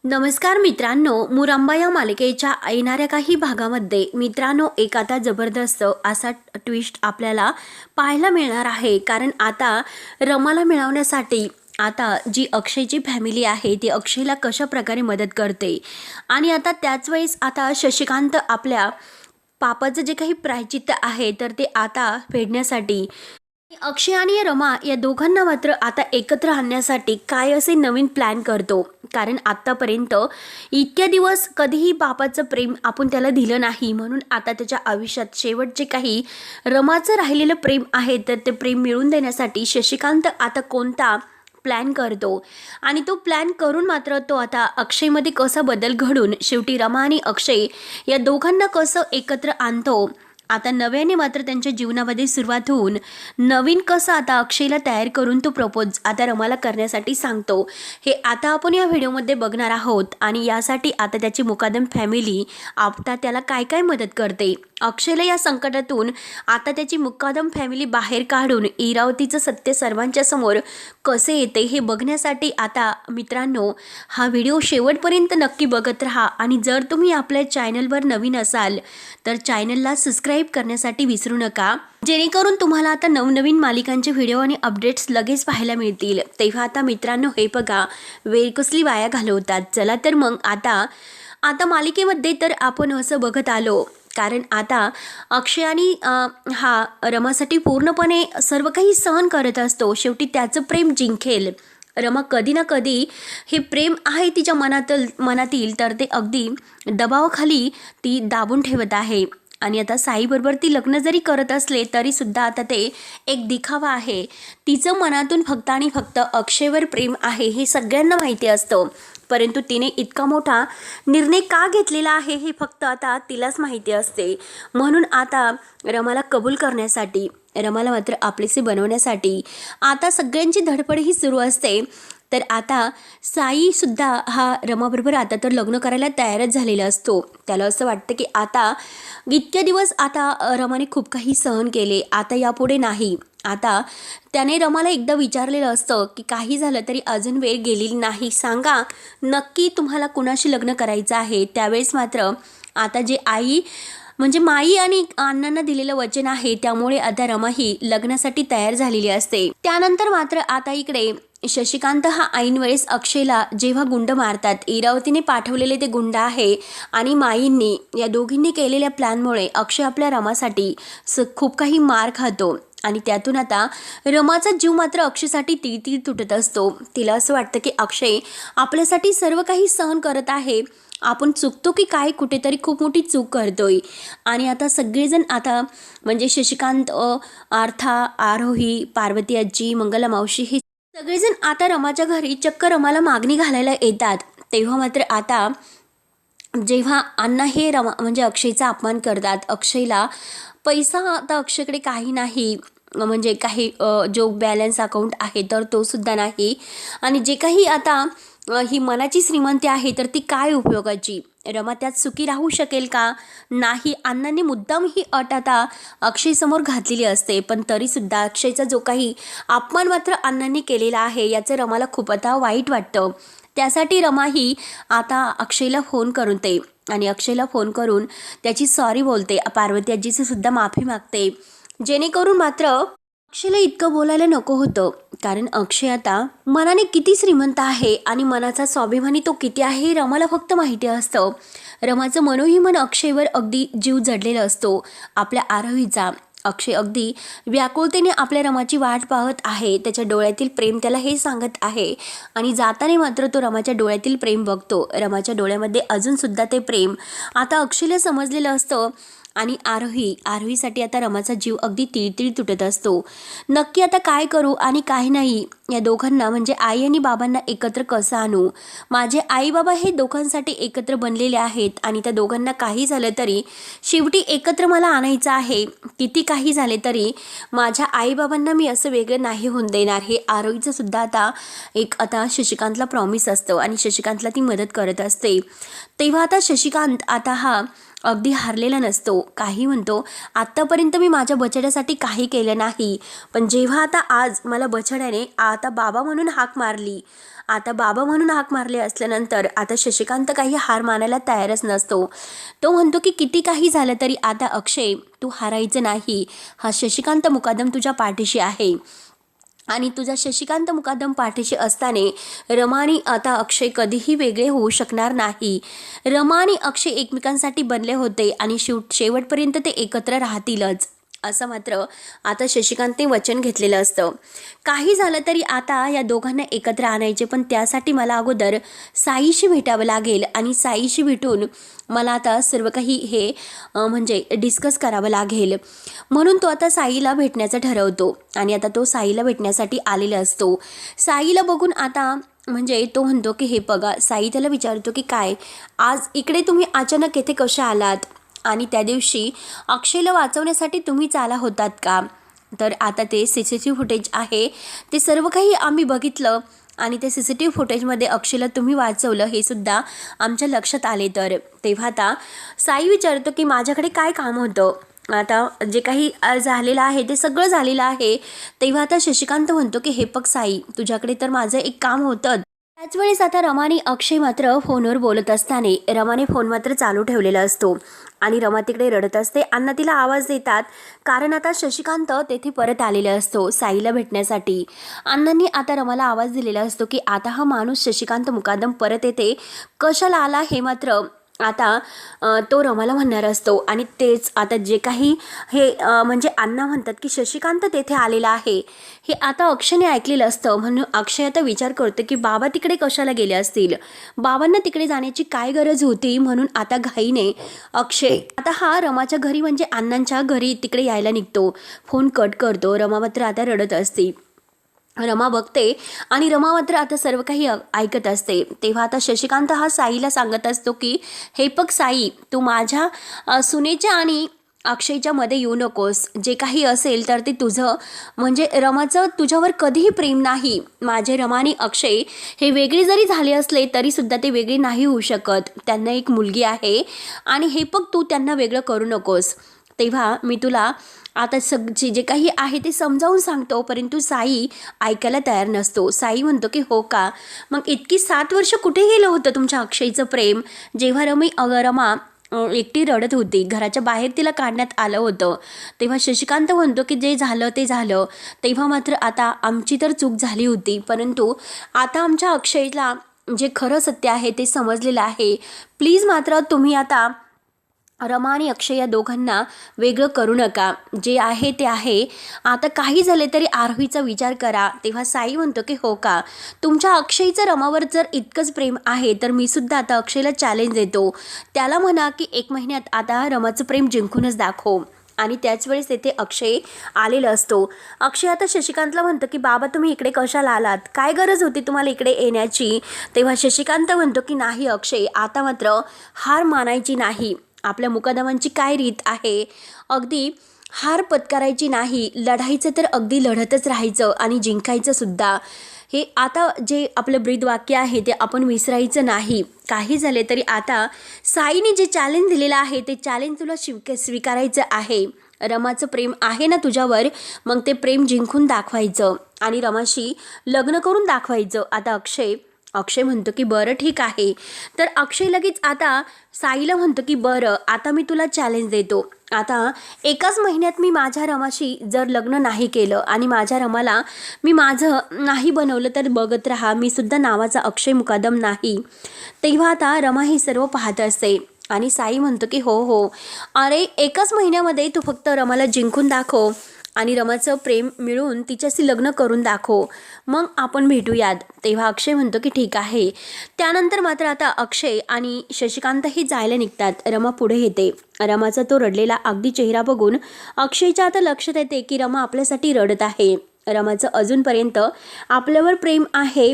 नमस्कार मित्रांनो, मुरांबा या मालिकेच्या येणाऱ्या काही भागामध्ये मित्रांनो एक आता जबरदस्त असा ट्विस्ट आपल्याला पाहायला मिळणार आहे. कारण आता रमाला मिळवण्यासाठी आता जी अक्षयची फॅमिली आहे ती अक्षयला कशा प्रकारे मदत करते आणि आता त्याच वेळेस आता शशिकांत आपल्या पापाचं जे काही प्रायश्चित्त आहे तर ते आता फेडण्यासाठी अक्षय आणि रमा या दोघांना मात्र आता एकत्र आणण्यासाठी काय असे नवीन प्लॅन करतो. कारण आत्तापर्यंत इतक्या दिवस कधीही बापाचं प्रेम आपण त्याला दिलं नाही, म्हणून आता त्याच्या आयुष्यात शेवटचे काही रमाचं राहिलेलं प्रेम आहे तर ते प्रेम मिळवून देण्यासाठी शशिकांत आता कोणता प्लॅन करतो आणि तो प्लॅन करून मात्र तो आता अक्षयमध्ये कसा बदल घडून शेवटी रमा आणि अक्षय या दोघांना कसं एकत्र आणतो. आता नव्याने मात्र त्यांच्या जीवनामध्ये सुरुवात होऊन नवीन कसं आता अक्षयला तयार करून तो प्रपोज आता रमाला करण्यासाठी सांगतो, हे आता आपण या व्हिडिओमध्ये बघणार आहोत. आणि यासाठी आता त्याची मुकादम फॅमिली आता त्याला काय काय मदत करते, अक्षयला या संकटातून आता त्याची मुकादम फॅमिली बाहेर काढून इरावतीचं सत्य सर्वांच्या समोर कसे येते हे बघण्यासाठी आता मित्रांनो हा व्हिडिओ शेवटपर्यंत नक्की बघत राहा. आणि जर तुम्ही आपल्या चॅनलवर नवीन असाल तर चॅनलला सबस्क्राईब करण्यासाठी विसरू नका, जेणेकरून तुम्हाला आता नवनवीन मालिकांचे व्हिडिओ आणि अपडेट्स लगेच पाहायला मिळतील. तेव्हा आता मित्रांनो हे बघा, वेळ कसली वाया घालवतात. चला तर मग आता मालिकेमध्ये तर आपण असं बघत आलो. कारण आता अक्षय आणि हा रमासाठी पूर्णपणे सर्व काही सहन करत असतो. शेवटी त्याचं प्रेम जिंकेल. रमा कधी ना कधी हे प्रेम आहे तिच्या मनातील तर ते अगदी दबावाखाली ती दाबून ठेवत आहे. आणि आता साईबरोबर ती लग्न जरी करत असले तरी सुद्धा आता ते एक दिखावा आहे. तिचं मनातून फक्त आणि फक्त अक्षयवर प्रेम आहे हे सगळ्यांना माहिती असतं, परंतु तिने इतका मोठा निर्णय का घेतलेला आहे हे फक्त आता तिलाच माहिती असते. म्हणून आता रमाला कबूल करण्यासाठी, रमाला मात्र आपलेसे बनवण्यासाठी आता सगळ्यांची धडपड ही सुरू असते. तर आता साईसुद्धा हा रमाबरोबर आता तर लग्न करायला तयारच झालेला असतो. त्याला असं वाटतं की आता इतक्या दिवस आता रमाने खूप काही सहन केले, आता यापुढे नाही. आता त्याने रमाला एकदा विचारलेलं असतं की काही झालं तरी अजून वेळ गेलेली नाही, सांगा नक्की तुम्हाला कुणाशी लग्न करायचं आहे. त्यावेळेस मात्र आता जे म्हणजे माई आणि अण्णांना दिलेलं वचन आहे त्यामुळे आता रमा ही लग्नासाठी तयार झालेली असते. त्यानंतर मात्र आता इकडे शशिकांत हा ऐन वेळेस अक्षयला जेव्हा गुंड मारतात, इरावतीने पाठवलेले ते गुंड आहे आणि माईंनी या दोघींनी केलेल्या प्लॅनमुळे अक्षय आपल्या रमासाठी खूप काही मार खातो. आणि त्यातून आता रमाचा जीव मात्र अक्षयसाठी तिळतिळ तुटत असतो. तिला असं वाटतं की अक्षय आपल्यासाठी सर्व काही सहन करत आहे, आपण चुकतो की काय, कुठेतरी खूप मोठी चूक करतोय. आणि आता सगळेजण आता म्हणजे शशिकांत, आर्था, आरोही, पार्वती आजी, मंगला मावशी हे सगळेजण आता रमाच्या घरी चक्क रमाला मागणी घालायला येतात. तेव्हा मात्र आता जेव्हा अण्णा हे रमा म्हणजे अक्षयचा अपमान करतात, अक्षयला पैसा आता अक्षयकडे काही नाही, म्हणजे काही जो बॅलन्स अकाउंट आहे तर तो सुद्धा नाही, आणि जे काही आता ही मनाची श्रीमंती आहे तर ती काय उपयोगाची, रमा त्यात सुखी राहू शकेल का नाही. अण्णांनी मुद्दाम ही अट आता अक्षयसमोर घातलेली असते, पण तरीसुद्धा अक्षयचा जो काही अपमान मात्र अण्णांनी केलेला आहे याचं रमाला खूप आता वाईट वाटतं. त्यासाठी रमा ही आता अक्षयला फोन करते आणि अक्षयला फोन करून त्याची सॉरी बोलते, पार्वती आजीची सुद्धा माफी मागते, जेणेकरून मात्र अक्षयला इतकं बोलायला नको होतं. कारण अक्षय आता मनाने किती श्रीमंत आहे आणि मनाचा स्वाभिमानी तो किती आहे हे रमाला फक्त माहिती असतं. रमाचं मनोही मन अक्षयवर अगदी जीव जडलेला असतो, आपल्या आरोहीचा. अक्षय अगदी व्याकुळतेने आपल्या रमाची वाट पाहत आहे, त्याच्या डोळ्यातील प्रेम त्याला हे सांगत आहे. आणि जाताना मात्र तो रमाच्या डोळ्यातील प्रेम बघतो. रमाच्या डोळ्यामध्ये अजूनसुद्धा ते प्रेम आता अक्षयला समजलेलं असतं. आणि आरोहीसाठी आता रमाचा जीव अगदी तिळतिळ तुटत असतो. नक्की आता काय करू आणि काय नाही, या दोघांना म्हणजे आई आणि बाबांना एकत्र कसं आणू. माझे आई बाबा हे दोघांसाठी एकत्र बनलेले आहेत आणि त्या दोघांना काही झालं तरी शेवटी एकत्र मला आणायचं आहे. किती काही झाले तरी माझ्या आईबाबांना मी असं वेगळं नाही होऊन देणार, हे आरोहीचं सुद्धा आता शशिकांतला प्रॉमिस असतं आणि शशिकांतला ती मदत करत असते. तेव्हा आता शशिकांत आता हा अगदी हारलेला नसतो. काही म्हणतो, आत्तापर्यंत मी माझ्या बछड्यासाठी काही केलं नाही, पण जेव्हा आता आज मला बछड्याने आता बाबा म्हणून हाक मारली, आता बाबा म्हणून हाक मारले असल्यानंतर आता शशिकांत काही हार मानायला तयारच नसतो. तो म्हणतो की किती काही झालं तरी आता अक्षय तू हारायचं नाही. हा शशिकांत मुकादम तुझ्या पाठीशी आहे आणि तुझा शशिकांत मुकादम पाठीशी असताना रमा आणि आता अक्षय कधीही वेगळे होऊ शकणार नाही. रमा आणि अक्षय एकमेकांसाठी बनले होते आणि शेवटपर्यंत ते एकत्र राहतीलच, असं मात्र आता शशिकांतने वचन घेतलेलं असतं. काही झालं तरी आता या दोघांना एकत्र आणायचे, पण त्यासाठी मला अगोदर साईशी भेटावं लागेल आणि साईशी भेटून मला आता सर्व काही हे म्हणजे डिस्कस करावं लागेल. म्हणून तो आता साईला भेटण्याचं ठरवतो आणि आता तो साईला भेटण्यासाठी आलेला असतो. साईला बघून आता म्हणजे तो म्हणतो की हे बघा, साई त्याला विचारतो की काय आज इकडे तुम्ही अचानक येथे कशा आलात आणि त्या दिवशी अक्षयला वाचवण्यासाठी तुम्हीच आला होतात का? तर आता ते CCTV फुटेज आहे, ते सर्व काही आम्ही बघितलं आणि ते CCTV फुटेजमध्ये अक्षयला तुम्ही वाचवलं हे सुद्धा आमच्या लक्षात आले. तर तेव्हा आता साई विचारतो की माझ्याकडे काय काम होतं, आता जे काही झालेलं आहे ते सगळं झालेलं आहे. तेव्हा आता शशिकांत म्हणतो की हे बघ साई, तुझ्याकडे तर माझं एक काम होतं. त्याच वेळेस आता रमा आणि अक्षय मात्र फोनवर बोलत असताना रमाने फोन मात्र चालू ठेवलेला असतो आणि रमा तिकडे रडत असते. अण्णा तिला आवाज देतात कारण आता शशिकांत तेथे परत आलेला असतो साईला भेटण्यासाठी. अण्णांनी आता रमाला आवाज दिलेला असतो की आता हा माणूस शशिकांत मुकादम परत येते, कशाला आला हे मात्र आता तो रमाला म्हणणार असतो. आणि तेच आता जे काही हे म्हणजे अण्णा म्हणतात की शशिकांत तेथे आलेला आहे हे आता अक्षयने ऐकलेलं असतं. म्हणून अक्षय आता विचार करतो की बाबा तिकडे कशाला गेले असतील, बाबांना तिकडे जाण्याची काय गरज होती. म्हणून आता घाईने अक्षय आता हा रमाच्या घरी म्हणजे अण्णांच्या घरी तिकडे यायला निघतो. फोन कट करतो. रमा मात्र आता रडत असते. रमा बघते आणि रमा मात्र आता सर्व काही ऐकत असते. तेव्हा आता शशिकांत हा साईला सांगत असतो की हे बघ साई, तू माझ्या सुनेच्या आणि अक्षयच्या मध्ये येऊ नकोस. जे काही असेल तर ते तुझं म्हणजे रमाचं तुझ्यावर कधीही प्रेम नाही. माझे रमा आणि अक्षय हे वेगळे जरी झाले असले तरी सुद्धा ते वेगळे नाही होऊ शकत. त्यांना एक मुलगी आहे आणि हे बघ तू त्यांना वेगळं करू नकोस. तेव्हा मी तुला आता जे काही आहे ते समजावून सांगतो, परंतु साई ऐकायला तयार नसतो. साई म्हणतो की हो का, मग इतकी 7 वर्ष कुठे गेलं होतं तुमच्या अक्षयचं प्रेम, जेव्हा रमा एकटी रडत होती, घराच्या बाहेर तिला काढण्यात आलं होतं. तेव्हा शशिकांत म्हणतो की जे झालं ते झालं. तेव्हा मात्र आता आमची तर चूक झाली होती, परंतु आता आमच्या अक्षयला जे खरं सत्य आहे ते समजलेलं आहे. प्लीज मात्र तुम्ही आता रमा आणि अक्षय या दोघांना वेगळं करू नका. जे आहे ते आहे. आता काही झाले तरी आरोहीचा विचार करा. तेव्हा साई म्हणतो की हो का, तुमच्या अक्षयचं रमावर जर इतकंच प्रेम आहे तर मी सुद्धा आता अक्षयला चॅलेंज देतो. त्याला म्हणा की 1 महिन्यात आता रमाचं प्रेम जिंकूनच दाखव. आणि त्याच वेळेस तेथे अक्षय आलेला असतो. अक्षय आता शशिकांतला म्हणतो की बाबा तुम्ही इकडे कशाला आलात, काय गरज होती तुम्हाला इकडे येण्याची. तेव्हा शशिकांत म्हणतो की नाही अक्षय, आता मात्र हार मानायची नाही. आपल्या मुकादमांची काय रीत आहे, अगदी हार पत्करायची नाही, लढायचं तर अगदी लढतच राहायचं आणि जिंकायचं सुद्धा. हे आता जे आपलं ब्रीदवाक्य आहे ते आपण विसरायचं नाही. काही झाले तरी आता साईने जे चॅलेंज दिलेलं आहे ते चॅलेंज तुला स्वीकारायचं आहे. रमाचं प्रेम आहे ना तुझ्यावर, मग ते प्रेम जिंकून दाखवायचं आणि रमाशी लग्न करून दाखवायचं. आता अक्षय म्हणतो की बरं ठीक आहे. तर अक्षय लगेच आता साईला म्हणतो की बरं आता मी तुला चॅलेंज देतो. आता 1च महिन्यात मी माझ्या रमाशी जर लग्न नाही केलं आणि माझ्या रमाला मी माझं नाही बनवलं तर बघत राहा, मी सुद्धा नावाचा अक्षय मुकादम नाही. तेव्हा आता रमा हे सर्व पाहत असते आणि साई म्हणतो की हो, अरे 1च महिन्यामध्ये तू फक्त रमाला जिंकून दाखव आणि रमाचं प्रेम मिळून तिच्याशी लग्न करून दाखव, मग आपण भेटूयात. तेव्हा अक्षय म्हणतो की ठीक आहे. त्यानंतर मात्र आता अक्षय आणि शशिकांतही जायला निघतात. रमा पुढे येते. रमाचा तो रडलेला अगदी चेहरा बघून अक्षयच्या आता लक्षात येते की रमा आपल्यासाठी रडत आहे. रमाचं अजूनपर्यंत आपल्यावर प्रेम आहे,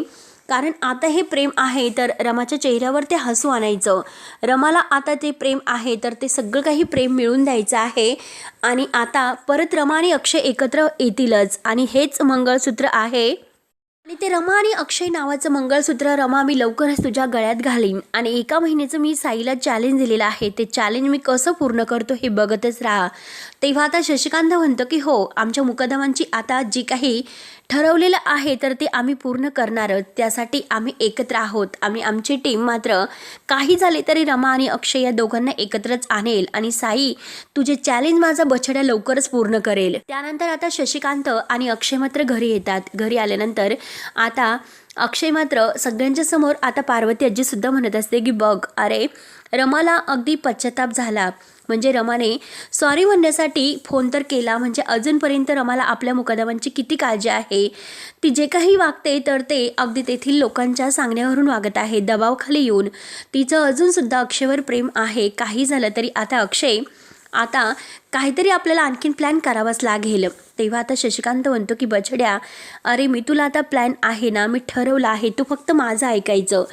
कारण आता हे प्रेम आहे तर रमाच्या चेहऱ्यावर ते हसू आणायचं. रमाला आता ते प्रेम आहे तर ते सगळं काही प्रेम मिळून द्यायचं आहे आणि आता परत रमा आणि अक्षय एकत्र येतीलच आणि हेच मंगळसूत्र आहे आणि ते रमा आणि अक्षय नावाचं मंगळसूत्र रमा मी लवकरच तुझ्या गळ्यात घालीन आणि 1 महिन्याचं मी साईला चॅलेंज दिलेलं आहे, ते चॅलेंज मी कसं पूर्ण करतो हे बघतच राहा. तेव्हा आता शशिकांत म्हणतो की हो, आमच्या मुकदमांची आता जी काही ठरवलेलं आहे तर ते आम्ही पूर्ण करणारच, त्यासाठी आम्ही एकत्र आहोत. आमची टीम मात्र काही झाले तरी रमा आणि अक्षय या दोघांना एकत्रच आणेल आणि साई तुझे चॅलेंज माझा बछड्या लवकरच पूर्ण करेल. त्यानंतर आता शशिकांत आणि अक्षय मात्र घरी येतात. घरी आल्यानंतर आता अक्षय मात्र सगळ्यांच्या समोर आता पार्वती आजी सुद्धा म्हणत असते की बघ, अरे रमाला अगदी पश्चाताप झाला, म्हणजे रमाने सॉरी म्हणण्यासाठी फोन तर केला, म्हणजे अजूनपर्यंत रमाला आपल्या मुकदमांची किती काळजी आहे. ती जे काही वागते तर ते अगदी तेथील लोकांच्या सांगण्यावरून वागत आहे. दबावाखाली येऊन तिचं अजूनसुद्धा अक्षयवर प्रेम आहे. काही झालं तरी आता अक्षय आता काहीतरी आपल्याला आणखीन प्लॅन करावाच लागेल. तेव्हा आता शशिकांत म्हणतो की बछड्या, अरे मी तुला आता प्लॅन आहे ना, मी ठरवलं आहे, तू फक्त माझं ऐकायचं.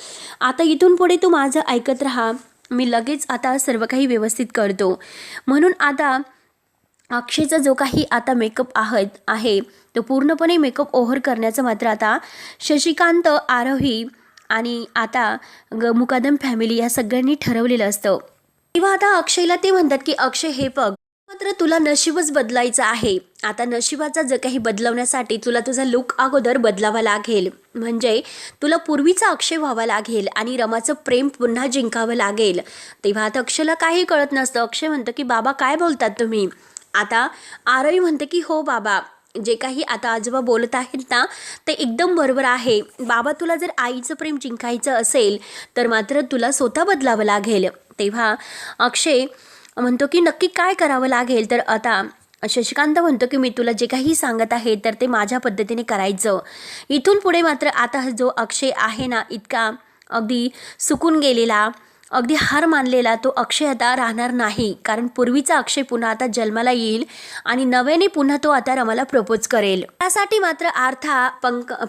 आता इथून पुढे तू माझं ऐकत राहा, मी लगेच आता सर्व काही व्यवस्थित करतो. म्हणून आता अक्षयचा जो काही आता मेकअप आहे तो पूर्णपणे मेकअप ओव्हर करण्याचं मात्र आता शशिकांत, आरोही आणि आता मुकादम फॅमिली या सगळ्यांनी ठरवलेलं असतं. तेव्हा आता अक्षयला ते म्हणतात की अक्षय हे बघ, मात्र तुला नशीबच बदलायचं आहे. आता नशिबाचा जर काही बदलवण्यासाठी तुला तुझा लुक अगोदर बदलावा लागेल, म्हणजे तुला पूर्वीचा अक्षय व्हावा लागेल आणि रमाचं प्रेम पुन्हा जिंकावं लागेल. तेव्हा आता अक्षयला काही कळत नसतं. अक्षय म्हणतं की बाबा काय बोलतात तुम्ही. आता आरवी म्हणते की हो बाबा, जे काही आता आजोबा बोलत आहेत ना ते एकदम बरोबर आहे. बाबा तुला जर आईचं प्रेम जिंकायचं असेल तर मात्र तुला स्वतः बदलावं लागेल. तेव्हा अक्षय म्हणतो की नक्की काय करावं लागेल. तर आता शशिकांत म्हणतो की मी तुला जे काही सांगत आहे तर ते माझ्या पद्धतीने करायचं. इथून पुढे मात्र आता जो अक्षय आहे ना, इतका अगदी सुकून गेलेला, अगदी हार मानलेला तो अक्षय आता राहणार नाही. कारण पूर्वीचा अक्षय पुन्हा आता जन्माला येईल आणि नव्याने पुन्हा तो आता रमाला प्रपोज करेल. त्यासाठी मात्र आर्था,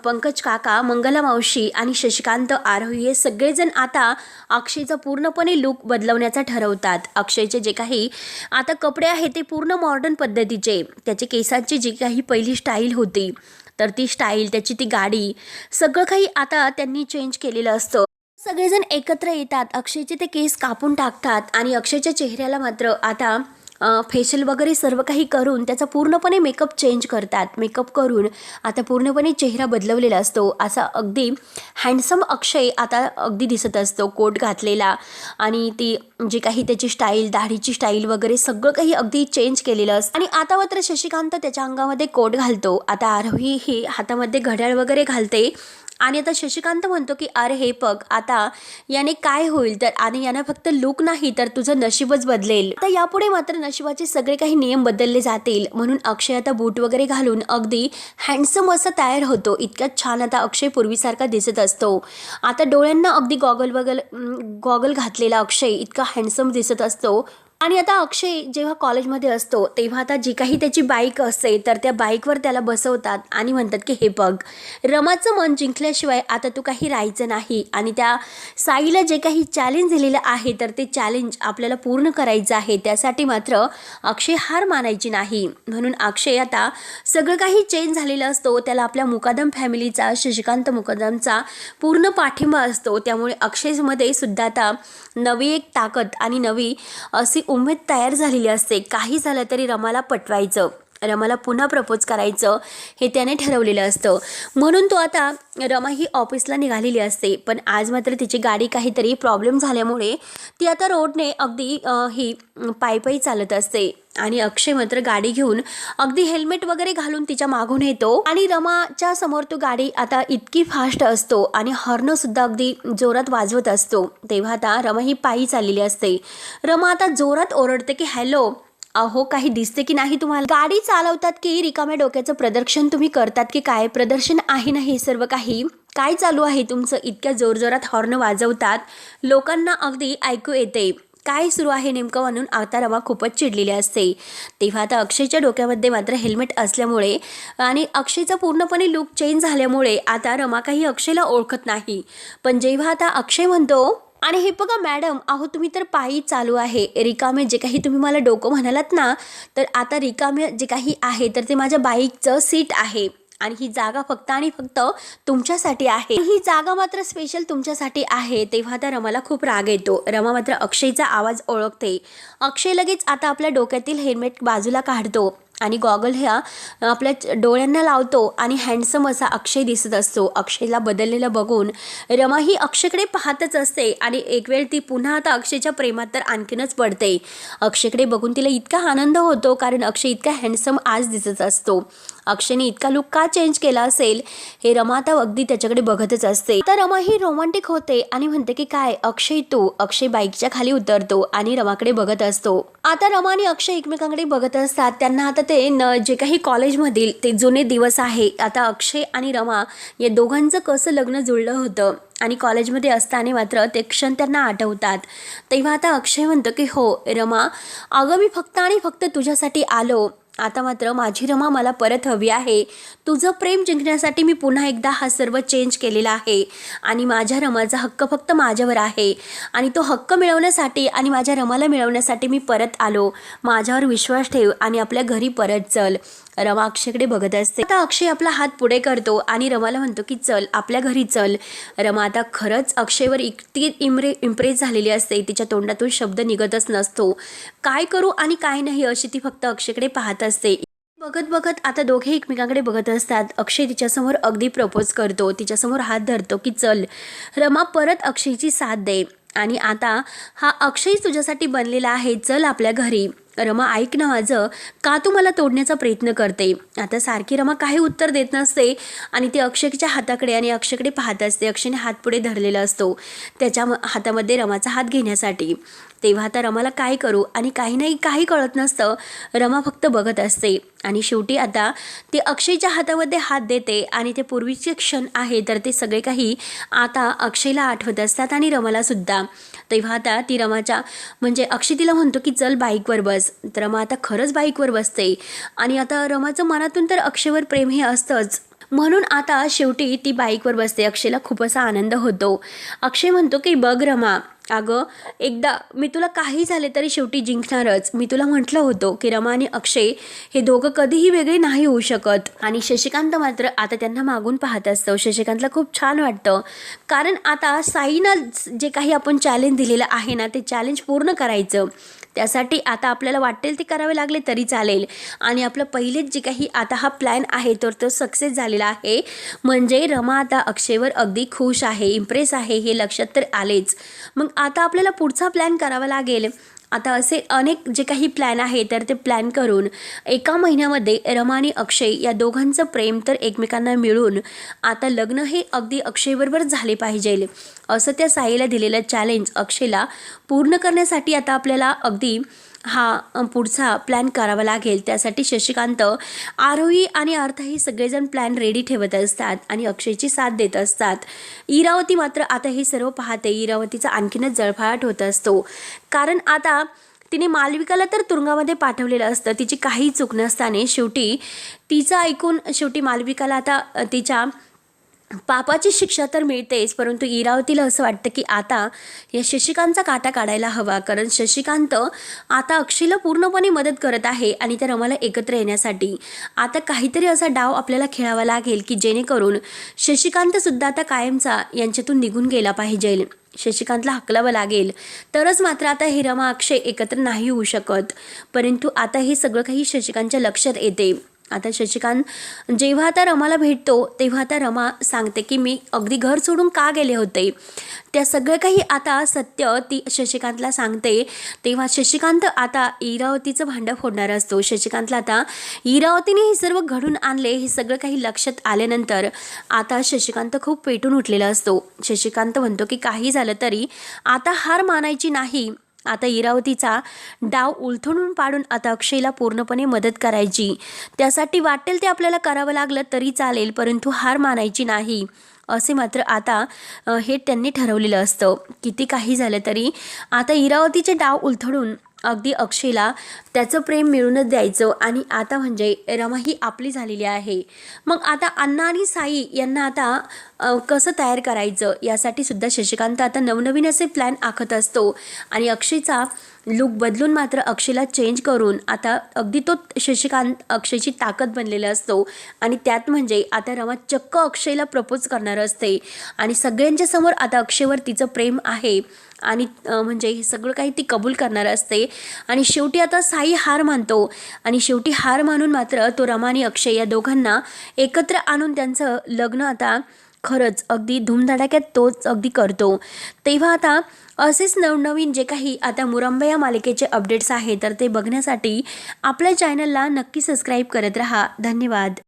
पंकज काका, मंगला मावशी आणि शशिकांत, आरोही हे सगळेजण आता अक्षयचा पूर्णपणे लुक बदलवण्याचा ठरवतात. अक्षयचे जे काही आता कपडे आहेत ते पूर्ण मॉडर्न पद्धतीचे, त्याचे केसांची जी काही पहिली स्टाईल होती तर ती स्टाईल, त्याची ती गाडी, सगळं काही आता त्यांनी चेंज केलेलं असतं. सगळेजण एकत्र येतात, अक्षयचे ते केस कापून टाकतात आणि अक्षयच्या चेहऱ्याला मात्र आता फेशियल वगैरे सर्व काही करून त्याचा पूर्णपणे मेकअप चेंज करतात. मेकअप करून आता पूर्णपणे चेहरा बदलवलेला असतो. असा अगदी हँडसम अक्षय आता अगदी दिसत असतो. कोट घातलेला आणि ती जी काही त्याची स्टाईल, दाढीची स्टाईल वगैरे सगळं काही अगदी चेंज केलेलं असतं. आणि आता मात्र शशिकांत त्याच्या अंगामध्ये कोट घालतो. आता आरोही ही हातामध्ये घड्याळ वगैरे घालते आणि आता शशिकांत म्हणतो की अरे हे बघ, आता याने काय होईल तर, आणि यानं फक्त लुक नाही तर तुझं नशीबच बदलेल. आता यापुढे मात्र नशिबाचे सगळे काही नियम बदलले जातील. म्हणून अक्षय आता बूट वगैरे घालून अगदी हँडसम असा तयार होतो. इतक्यात छान आता अक्षय पूर्वीसारखा दिसत असतो. आता डोळ्यांना अगदी गॉगल घातलेला अक्षय इतका हँडसम दिसत असतो. आणि आता अक्षय जेव्हा कॉलेजमध्ये असतो तेव्हा आता जी काही त्याची बाईक असते तर त्या बाईकवर त्याला बसवतात आणि म्हणतात की हे बघ, रमाचं मन जिंकल्याशिवाय आता तू काही राहायचं नाही आणि त्या साईला जे काही चॅलेंज दिलेलं आहे तर ते चॅलेंज आपल्याला पूर्ण करायचं आहे. त्यासाठी मात्र अक्षय हार मानायची नाही. म्हणून अक्षय आता सगळं काही चेंज झालेलं असतो. त्याला आपल्या मुकादम फॅमिलीचा, शशिकांत मुकादमचा पूर्ण पाठिंबा असतो. त्यामुळे अक्षयमध्ये सुद्धा आता नवी एक ताकद आणि नवी अशी उमेद तयार झालेली असते. काही झालं तरी रमाला पटवायचं, रमाला पुन्हा प्रपोज करायचं हे त्याने ठरवलेलं असतं. म्हणून तो आता, रमा ही ऑफिसला निघालेली असते पण आज मात्र तिची गाडी काहीतरी प्रॉब्लेम झाल्यामुळे ती आता रोडने अगदी ही पायी चालत असते. आणि अक्षय मात्र गाडी घेऊन अगदी हेल्मेट वगैरे घालून तिच्या मागून येतो आणि रमाच्या समोर तो गाडी आता इतकी फास्ट असतो आणि हॉर्न सुद्धा अगदी जोरात वाजवत असतो. तेव्हा आता रमा ही पायी चाललेली असते. रमा आता जोरात ओरडते की हॅलो, अहो काही दिसते की नाही तुम्हाला. गाडी चालवतात की रिकाम्या डोक्याचं प्रदर्शन तुम्ही करतात की काय, प्रदर्शन आहे ना हे सर्व काही, काय चालू आहे तुमचं. इतक्या जोरजोरात हॉर्न वाजवतात, लोकांना अगदी ऐकू येते काय सुरू आहे नेमकं. म्हणून आता रमा खूपच चिडलेली असते. तेव्हा आता अक्षयच्या डोक्यामध्ये मात्र हेल्मेट असल्यामुळे आणि अक्षयचा पूर्णपणे लुक चेंज झाल्यामुळे आता रमा काही अक्षयला ओळखत नाही. पण जेव्हा आता अक्षय म्हणतो, आणि हे बघा मॅडम, अहो तुम्ही तर पायी चालू आहे, रिकामे जे काही तुम्ही मला डोकं म्हणालात ना, तर आता रिकामे जे काही आहे तर ते माझ्या बाईकचं सीट आहे आणि ही जागा फक्त आणि फक्त तुमच्यासाठी आहे, ही जागा मात्र स्पेशल तुमच्यासाठी आहे. तेव्हा आता रमाला खूप राग येतो. रमा मात्र अक्षयचा आवाज ओळखते. अक्षय लगेच आता आपल्या डोक्यातील हेल्मेट बाजूला काढतो आणि गॉगल ह्या आपल्या डोळ्यांना लावतो आणि हँडसम असा अक्षय दिसत असतो. अक्षयला बदललेलं बघून रमा ही अक्षयकडे पाहतच असते आणि एक वेळ ती पुन्हा आता अक्षयच्या प्रेमात तर आणखीनच पडते. अक्षयकडे बघून तिला इतका आनंद होतो कारण अक्षय इतका हँडसम आज दिसत असतो. अक्षयने इतका लुक का चेंज केला असेल हे रमा आता अगदी त्याच्याकडे बघतच असते. तर रमा ही रोमॅन्टिक होते आणि म्हणते की काय अक्षय तू. अक्षय बाईकच्या खाली उतरतो आणि रमाकडे बघत असतो. आता रमा आणि अक्षय एकमेकांकडे बघत असतात. त्यांना आता ते जे काही कॉलेजमधील ते जुने दिवस आहे, आता अक्षय आणि रमा या दोघांचं कसं लग्न जुळलं होतं आणि कॉलेजमध्ये असताना मात्र ते क्षण त्यांना आठवतात. तेव्हा आता अक्षय म्हणतो की हो रमा, अगं मी फक्त आणि फक्त तुझ्यासाठी आलो. आता मात्र माझी रमा मला परत हवी आहे. तुझं प्रेम जिंकण्यासाठी मी पुन्हा एकदा हा सर्व चेंज केलेला आहे आणि माझ्या रमाचा हक्क फक्त माझ्यावर आहे आणि तो हक्क मिळवण्यासाठी आणि माझ्या रमाला मिळवण्यासाठी मी परत आलो. माझ्यावर विश्वास ठेव आणि आपल्या घरी परत चल. रमा अक्षयकडे बघत असते. आता अक्षय आपला हात पुढे करतो आणि रमाला म्हणतो की चल आपल्या घरी चल. रमा आता खरंच अक्षयवर इतकी इम्प्रेस झालेली असते, तिच्या तोंडातून शब्द निघतच नसतो. काय करू आणि काय नाही अशी ती फक्त अक्षयकडे पाहत असते. बघत बघत आता दोघे एकमेकांकडे बघत असतात. अक्षय तिच्यासमोर अगदी प्रपोज करतो, तिच्यासमोर हात धरतो की चल रमा परत अक्षयची साथ दे आणि आता हा अक्षय तुझ्यासाठी बनलेला आहे, चल आपल्या घरी. रमा ऐक ना माझं, का तू मला तोडण्याचा प्रयत्न करते. आता सारखी रमा काही उत्तर देत नसते आणि ती अक्षयच्या हाताकडे आणि अक्षयकडे पाहत असते. अक्षयने हात पुढे धरलेला असतो त्याच्या हातामध्ये रमाचा हात घेण्यासाठी. तेव्हा आता रमाला काय करू आणि काही नाही काही कळत नसतं. रमा फक्त बघत असते आणि शेवटी आता ती अक्षयच्या हातामध्ये हात देते आणि ते पूर्वीचे क्षण आहे तर ते सगळे काही आता अक्षयला आठवत असतात आणि रमाला सुद्धा. तेव्हा आता ती रमाच्या म्हणजे अक्षय तिला म्हणतो की चल बाईकवर बस. तर रमा आता खरंच बाईकवर बसते आणि आता रमाचं मनातून तर अक्षयवर प्रेम हे असतंच म्हणून आता शेवटी ती बाईकवर बसते. अक्षयला खूप असा आनंद होतो. अक्षय म्हणतो की बघ रमा, अगं एकदा मी तुला काही झाले तरी शेवटी जिंकणारच. मी तुला म्हटलं होतं की रमा आणि अक्षय हे दोघं कधीही वेगळे नाही होऊ शकत. आणि शशिकांत मात्र आता त्यांना मागून पाहत असतो. शशिकांतला खूप छान वाटतं कारण आता साईनं जे काही आपण चॅलेंज दिलेलं आहे ना ते चॅलेंज पूर्ण करायचं. त्यासाठी आता आपल्याला वाटेल ते करावे लागले तरी चालेल आणि आपलं पहिलेच जे काही आता हा प्लॅन आहे तर तो सक्सेस झालेला आहे. म्हणजे रमा आता अक्षयवर अगदी खुश आहे, इम्प्रेस आहे हे लक्षात तर आलेच. मग आता आपल्याला पुढचा प्लॅन करावा लागेल. आता असे अनेक जे काही प्लॅन आहे तर ते प्लॅन करून एका महिन्यामध्ये रमा आणि अक्षय या दोघांचं प्रेम तर एकमेकांना मिळून आता लग्न हे अगदी अक्षयबरोबर झाले पाहिजे असं त्या साईला दिलेलं चॅलेंज अक्षयला पूर्ण करण्यासाठी आता आपल्याला अगदी हा पुढचा प्लॅन करावा लागेल. त्यासाठी शशिकांत, आरोही आणि अर्था ही सगळेजण प्लॅन रेडी ठेवत असतात आणि अक्षयची साथ देत असतात. इरावती मात्र आता हे सर्व पाहते. इरावतीचा आणखीनच जळफळाट होत असतो कारण आता तिने मालविकाला तर तुरुंगामध्ये पाठवलेलं असतं. तिची काही चूक नसताना शेवटी तिचं ऐकून शेवटी मालविकाला आता तिच्या पापाची शिक्षा तर मिळतेच, परंतु इरावतीला असं वाटतं की आता या शशिकांतचा काटा काढायला हवा कारण शशिकांत आता अक्षयला पूर्णपणे मदत करत आहे आणि त्या रमाला एकत्र येण्यासाठी आता काहीतरी असा डाव आपल्याला खेळावा लागेल की जेणेकरून शशिकांतसुद्धा आता कायमचा यांच्यातून निघून गेला पाहिजे. शशिकांतला हकलावं लागेल तरच मात्र आता हे रमा अक्षय एकत्र नाही होऊ शकत. परंतु आता हे सगळं काही शशिकांतच्या लक्षात येते. आता शशिकांत जेव्हा आता रमाला भेटतो तेव्हा आता रमा सांगते की मी अगदी घर सोडून का गेले होते. त्या सगळं काही आता सत्य ती शशिकांतला सांगते. तेव्हा शशिकांत आता इरावतीचं भांडं फोडणार असतो. शशिकांतला आता इरावतीने हे सर्व घडून आणले हे सगळं काही लक्षात आल्यानंतर आता शशिकांत खूप पेटून उठलेला असतो. शशिकांत म्हणतो की काही झालं तरी आता हार मानायची नाही. आता इरावतीचा डाव उलथून पाडून आता अक्षयला पूर्णपणे मदत करायची. त्यासाठी वाटेल ते आपल्याला करावं लागलं तरी चालेल परंतु हार मानायची नाही असे मात्र आता हे त्यांनी ठरवलेलं असतं. किती काही झालं तरी आता इरावतीचे डाव उलथडून अगदी अक्षयला त्याचं प्रेम मिळूनच द्यायचं आणि आता म्हणजे रमा ही आपली झालेली आहे. मग आता अण्णा आणि साई यांना आता कसं तयार करायचं यासाठी सुद्धा शशिकांत आता नवनवीन असे प्लॅन आखत असतो आणि अक्षयचा लुक बदलून मात्र अक्षयला चेंज करून आता अगदी तो शशिकांत अक्षयची ताकद बनलेला असतो आणि त्यात म्हणजे आता रमा चक्क अक्षयला प्रपोज करणार असते आणि सगळ्यांच्या समोर आता अक्षयवर तिचं प्रेम आहे आणि म्हणजे हे सगळं काही ती कबूल करणार असते आणि शेवटी आता साई हार मानतो आणि शेवटी हार मानून मात्र तो रमा आणि अक्षय या दोघांना एकत्र आणून त्यांचं लग्न आता खरंच अगदी धूमधडाक्यात तोच अगदी करतो। तेव्हा आता असेच नवनवीन जे काही आता मुरंबा या मालिकेचे अपडेट्स आहेत तर ते बघण्यासाठी आपल्या चॅनलला नक्की सबस्क्राईब करत राहा। धन्यवाद।